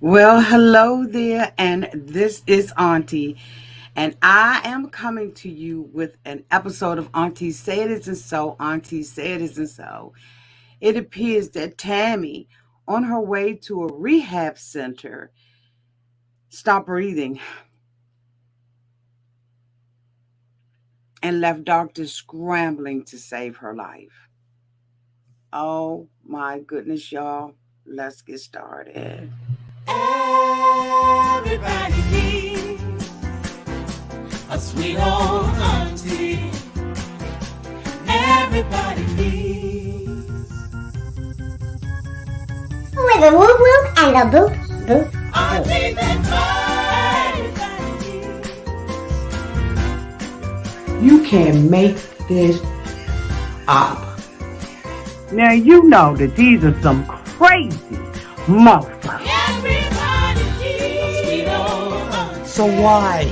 Well, hello there, and this is Auntie, and I am coming to you with an episode of Auntie Say It Isn't So, Auntie Say It Isn't So. It appears that Tammy, on her way to a rehab center, stopped breathing and left doctors scrambling to save her life. Oh my goodness, y'all. Let's get started. Everybody needs a sweet old auntie. Everybody needs with a whoop whoop and a boop boop auntie boop. that everybody You can make this up. Now you know that these are some crazy motherfuckers. needs. Everybody needs a sweet old auntie. So why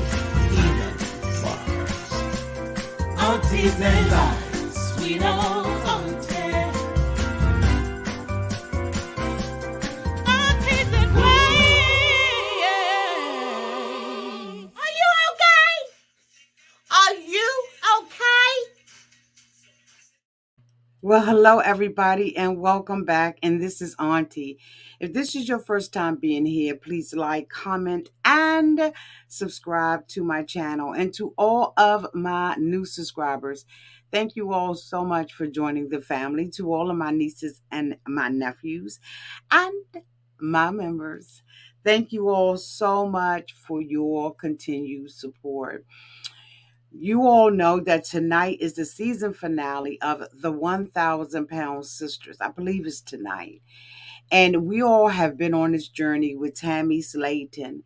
even bother? Aunties and lives, sweet old auntie. Aunties that way. Are you okay? Are you okay? Well, hello, everybody, and welcome back. And this is Auntie. If this is your first time being here, please like, comment, and subscribe to my channel. And to all of my new subscribers, thank you all so much for joining the family. To all of my nieces and my nephews and my members, thank you all so much for your continued support. You all know that tonight is the season finale of the 1,000 Pound Sisters. I believe it's tonight. And we all have been on this journey with Tammy Slaton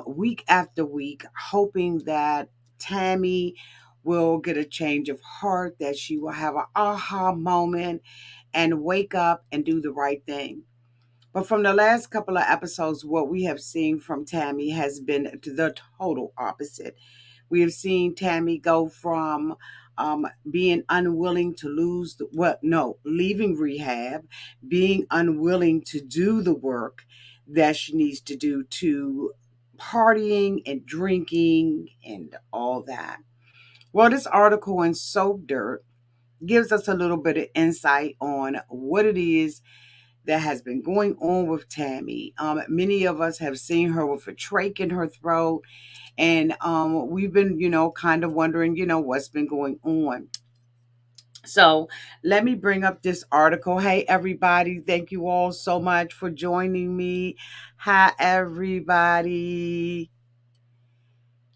week after week, hoping that Tammy will get a change of heart, that she will have an aha moment and wake up and do the right thing. But from the last couple of episodes, what we have seen from Tammy has been the total opposite. We have seen Tammy go from being unwilling to leaving rehab, being unwilling to do the work that she needs to do, to partying and drinking and all that. Well, this article in Soap Dirt gives us a little bit of insight on what it is that has been going on with Tammy. Many of us have seen her with a trach in her throat, and we've been, kind of wondering, what's been going on. So let me bring up this article. Hey, everybody. Thank you all so much for joining me. Hi, everybody.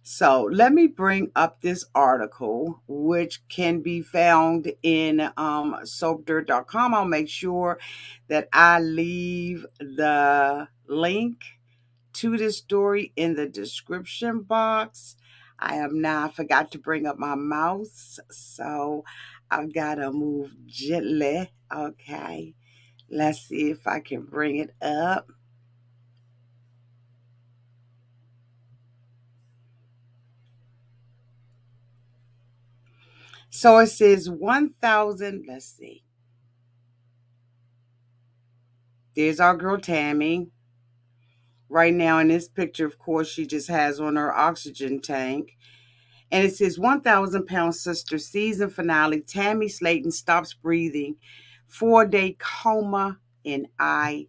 So let me bring up this article, which can be found in soapdirt.com. I'll make sure that I leave the link to this story in the description box. I forgot to bring up my mouse, so I've got to move gently. Okay, let's see if I can bring it up. So it says 1,000. Let's see. There's our girl Tammy. Right now in this picture, of course, she just has on her oxygen tank. And it says 1,000 Pound Sister season finale. Tammy Slaton stops breathing. 4-day coma in ICU.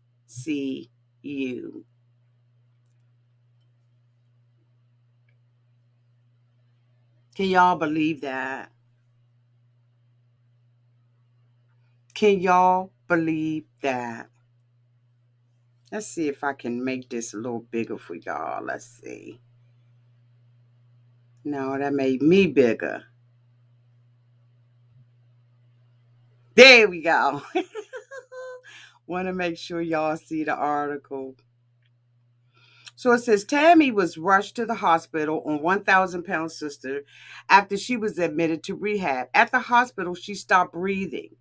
Can y'all believe that? Can y'all believe that? Let's see if I can make this a little bigger for y'all. Let's see. No, that made me bigger. There we go. Want to make sure y'all see the article. So it says Tammy was rushed to the hospital on 1,000 Pound Sister after she was admitted to rehab. At the hospital, she stopped breathing.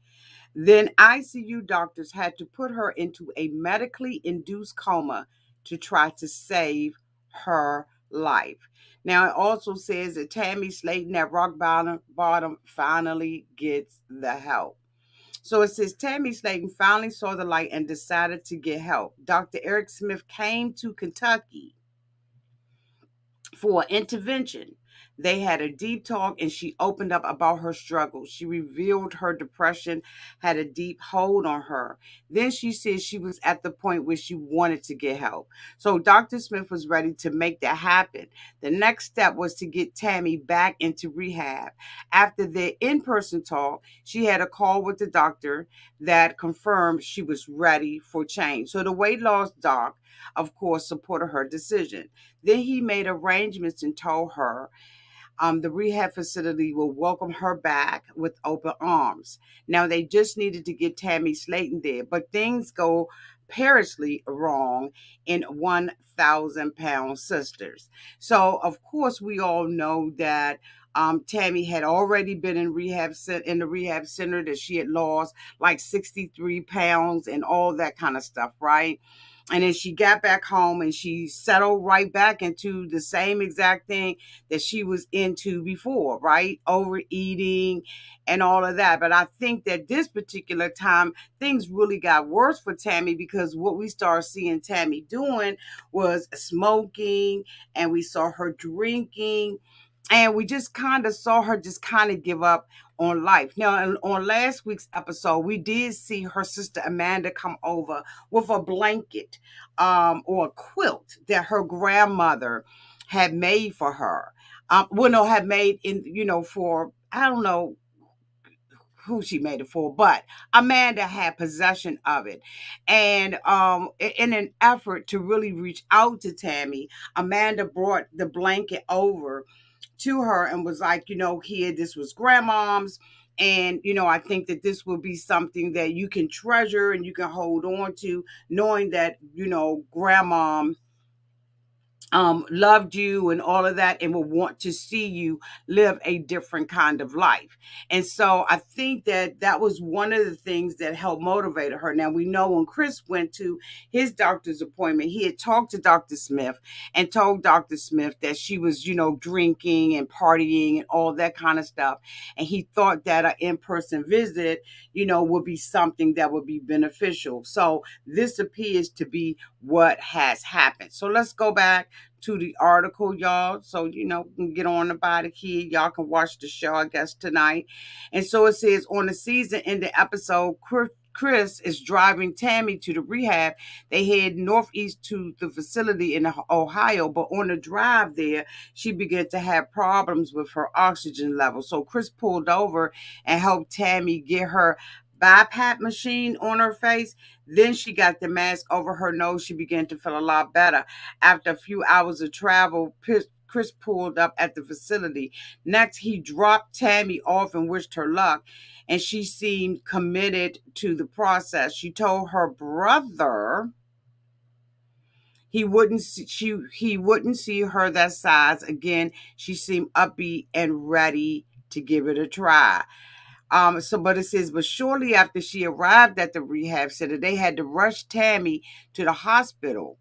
Then ICU doctors had to put her into a medically induced coma to try to save her life. Now, it also says that Tammy Slaton at rock bottom finally gets the help. So it says Tammy Slaton finally saw the light and decided to get help. Dr. Eric Smith came to Kentucky for intervention. They had a deep talk and she opened up about her struggles. She revealed her depression had a deep hold on her. Then she said she was at the point where she wanted to get help. So Dr. Smith was ready to make that happen. The next step was to get Tammy back into rehab. After their in person talk, she had a call with the doctor that confirmed she was ready for change. So the weight loss doc, of course, supported her decision. Then he made arrangements and told her the rehab facility will welcome her back with open arms. Now, they just needed to get Tammy Slaton there, but things go perilously wrong in 1,000-pound sisters. So, of course, we all know that Tammy had already been in the rehab center, that she had lost like 63 pounds and all that kind of stuff, right? And then she got back home and she settled right back into the same exact thing that she was into before, right? Overeating and all of that. But I think that this particular time, things really got worse for Tammy, because what we started seeing Tammy doing was smoking, and we saw her drinking, and we just kind of saw her just kind of give up on life. Now, on last week's episode, we did see her sister Amanda come over with a blanket or a quilt that her grandmother had made for her. Had made for, I don't know who she made it for, but Amanda had possession of it. And in an effort to really reach out to Tammy, Amanda brought the blanket over to her and was like, here, this was grandmom's. And, I think that this will be something that you can treasure and you can hold on to, knowing that, grandmom loved you and all of that, and will want to see you live a different kind of life. And so I think that that was one of the things that helped motivate her. Now, we know when Chris went to his doctor's appointment, he had talked to Dr. Smith and told Dr. Smith that she was, drinking and partying and all that kind of stuff. And he thought that an in-person visit, would be something that would be beneficial. So this appears to be what has happened. So let's go back to the article, y'all. So, we can get on about it here. Y'all can watch the show, I guess, tonight. And so it says, on the season ending episode, Chris is driving Tammy to the rehab. They head northeast to the facility in Ohio, but on the drive there, she began to have problems with her oxygen level. So Chris pulled over and helped Tammy get her BiPAP machine on her face. Then she got the mask over her nose. She began to feel a lot better. After a few hours of travel, Chris pulled up at the facility. Next, he dropped Tammy off and wished her luck, and she seemed committed to the process. She told her brother he wouldn't see her that size again. She seemed upbeat and ready to give it a try. But it says, but shortly after she arrived at the rehab center, they had to rush Tammy to the hospital.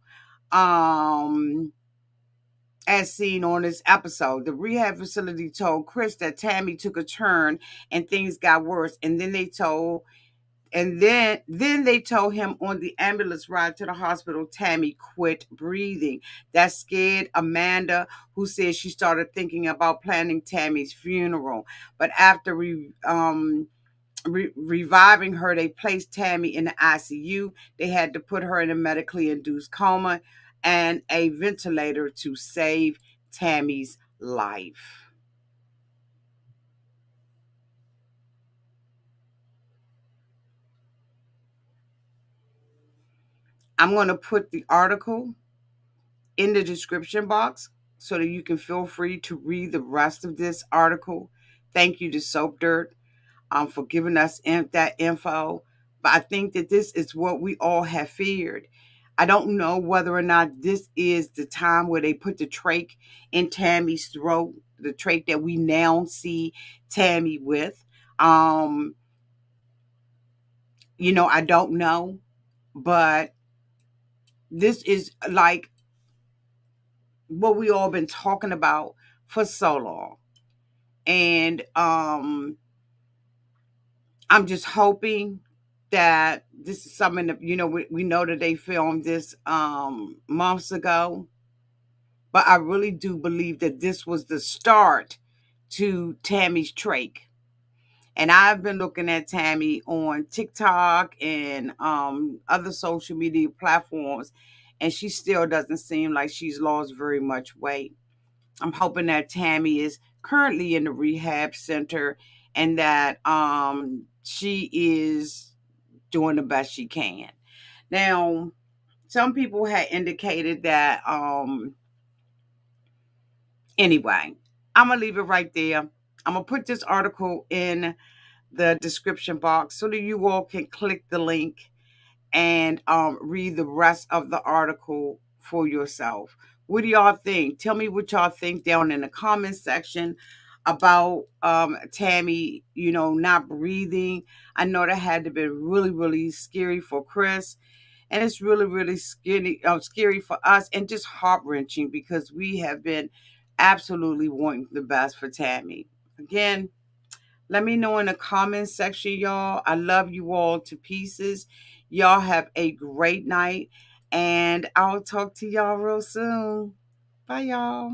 As seen on this episode, the rehab facility told Chris that Tammy took a turn and things got worse. And then they told him on the ambulance ride to the hospital, Tammy quit breathing. That scared Amanda, who said she started thinking about planning Tammy's funeral. But after reviving her, they placed Tammy in the ICU. They had to put her in a medically induced coma and a ventilator to save Tammy's life. I'm going to put the article in the description box so that you can feel free to read the rest of this article. Thank you to Soap Dirt for giving us that info. But I think that this is what we all have feared. I don't know whether or not this is the time where they put the trach in Tammy's throat, the trach that we now see Tammy with. I don't know, but this is like what we all been talking about for so long. And I'm just hoping that this is something that, we know that they filmed this months ago, but I really do believe that this was the start to Tammy's trach. And I've been looking at Tammy on TikTok and other social media platforms, and she still doesn't seem like she's lost very much weight. I'm hoping that Tammy is currently in the rehab center and that she is doing the best she can. Now, some people had indicated that anyway, I'm gonna leave it right there. I'm gonna put this article in the description box so that you all can click the link and read the rest of the article for yourself. What do y'all think? Tell me what y'all think down in the comment section about Tammy, not breathing. I know that had to be really, really scary for Chris. And it's really, really scary for us and just heart wrenching because we have been absolutely wanting the best for Tammy. Again, let me know in the comments section, y'all. I love you all to pieces. Y'all have a great night, and I'll talk to y'all real soon. Bye, y'all.